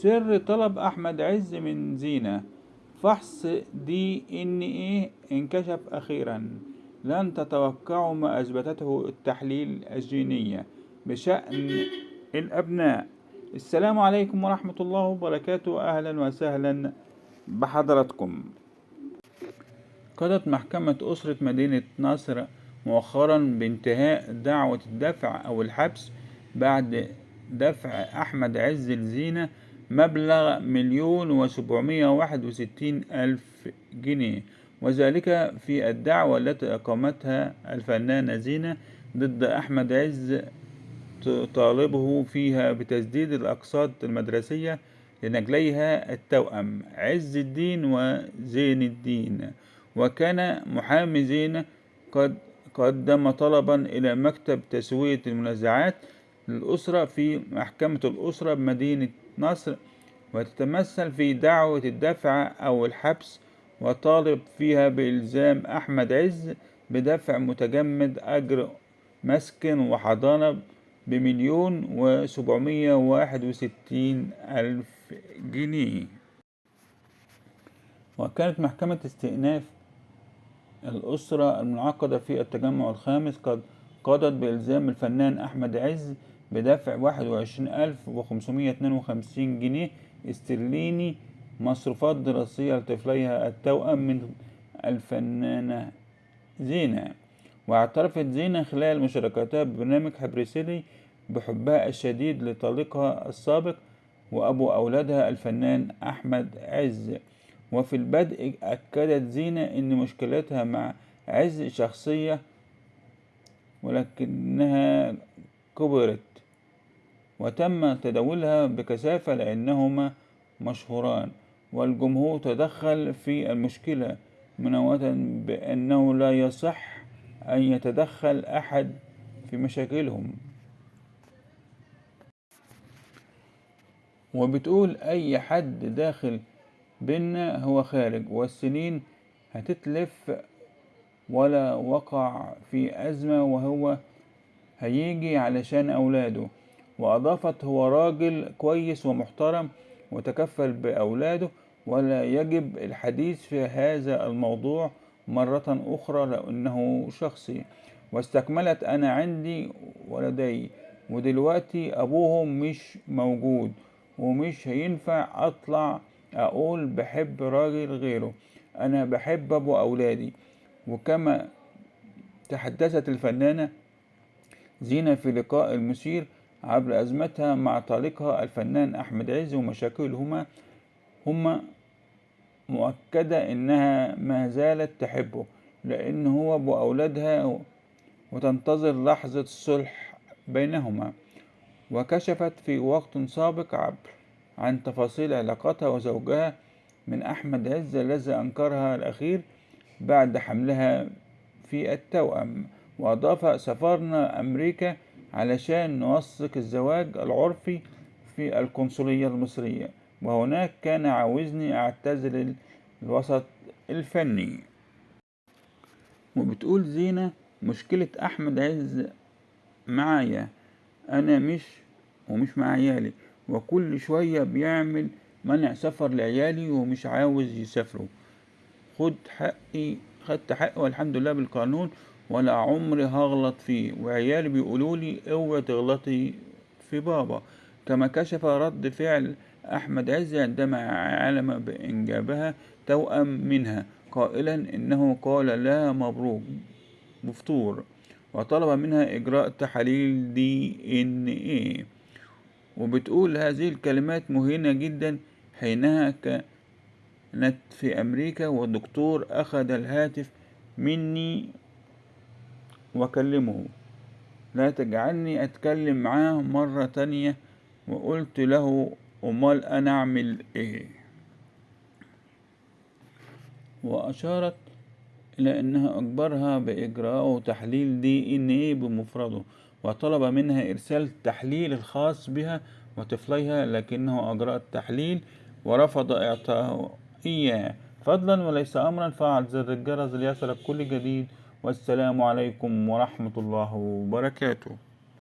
سر طلب أحمد عز من زينة فحص DNA انكشف أخيرا. لن تتوقعوا ما أثبتته التحليل الجينية بشأن الأبناء. السلام عليكم ورحمة الله وبركاته، أهلا وسهلا بحضراتكم. قضت محكمة أسرة مدينة نصر مؤخرا بانتهاء دعوة الدفع أو الحبس بعد دفع أحمد عز لزينة مبلغ 1,761,000 جنيه، وذلك في الدعوة التي أقامتها الفنانة زينة ضد أحمد عز تطالبه فيها بتسديد الأقساط المدرسية لنجليها التوأم عز الدين وزين الدين. وكان محامي زينة قد قدم طلبا إلى مكتب تسوية المنازعات للأسرة في محكمة الأسرة بمدينة نصر، وتتمثل في دعوة الدفع أو الحبس، وطالب فيها بإلزام أحمد عز بدفع متجمد أجر مسكن وحضانة ب1,761,000 جنيه. وكانت محكمة استئناف الأسرة المنعقدة في التجمع الخامس قد قضت بإلزام الفنان أحمد عز بدفع 21,552 جنيه استرليني مصروفات دراسية لطفليها التوأم من الفنانة زينة. واعترفت زينة خلال مشاركتها ببرنامج حبرسيلي بحبها الشديد لطليقها السابق وأبو أولادها الفنان أحمد عز. وفي البدء أكدت زينة أن مشكلتها مع عز شخصية، ولكنها كبرت وتم تداولها بكثافة لأنهما مشهوران، والجمهور تدخل في المشكلة منوّة بأنه لا يصح أن يتدخل أحد في مشاكلهم. وبتقول أي حد داخل بينا هو خارج، والسنين هتتلف ولا وقع في أزمة وهو هيجي علشان أولاده. وأضافت هو راجل كويس ومحترم وتكفل بأولاده، ولا يجب الحديث في هذا الموضوع مرة أخرى لأنه شخصي. واستكملت أنا عندي ولدي ودلوقتي أبوهم مش موجود، ومش هينفع أطلع أقول بحب راجل غيره، أنا بحب أبو أولادي. وكما تحدثت الفنانة زينة في لقاء المثير عبر أزمتها مع طليقها الفنان أحمد عز ومشاكلهما، هما مؤكدة إنها ما زالت تحبه لأن هو أبو أولادها وتنتظر لحظة الصلح بينهما. وكشفت في وقت سابق عن تفاصيل علاقتها وزوجها من أحمد عز الذي أنكرها الأخير بعد حملها في التوأم. وأضاف سافرنا أمريكا علشان نوثق الزواج العرفي في القنصلية المصرية، وهناك كان عاوزني أعتزل الوسط الفني. وبتقول زينة مشكلة أحمد عز معايا أنا ومش مع عيالي، وكل شوية بيعمل منع سفر لعيالي ومش عاوز يسافروا. خدت حقي والحمد لله بالقانون، ولا عمري هغلط فيه، وعيالي بيقولولي اوعي تغلطي في بابا. كما كشف رد فعل أحمد عز عندما علم بإنجابها توأم منها، قائلا إنه قال لها مبروك مفطور، وطلب منها إجراء تحاليل DNA. وبتقول هذه الكلمات مهينة جدا حينها كانت في أمريكا، والدكتور أخذ الهاتف مني وكلمه لا تجعلني أتكلم معاه مرة تانية، وقلت له أمال أنا أعمل إيه؟ وأشارت إلى أنها أجبرها بإجراء تحليل DNA بمفرده، وطلب منها إرسال التحليل الخاص بها وطفليها، لكنه أجرى التحليل ورفض إعطائه إياه. فضلا وليس أمرا، فعل زر الجرس ليصلك كل جديد، والسلام عليكم ورحمة الله وبركاته.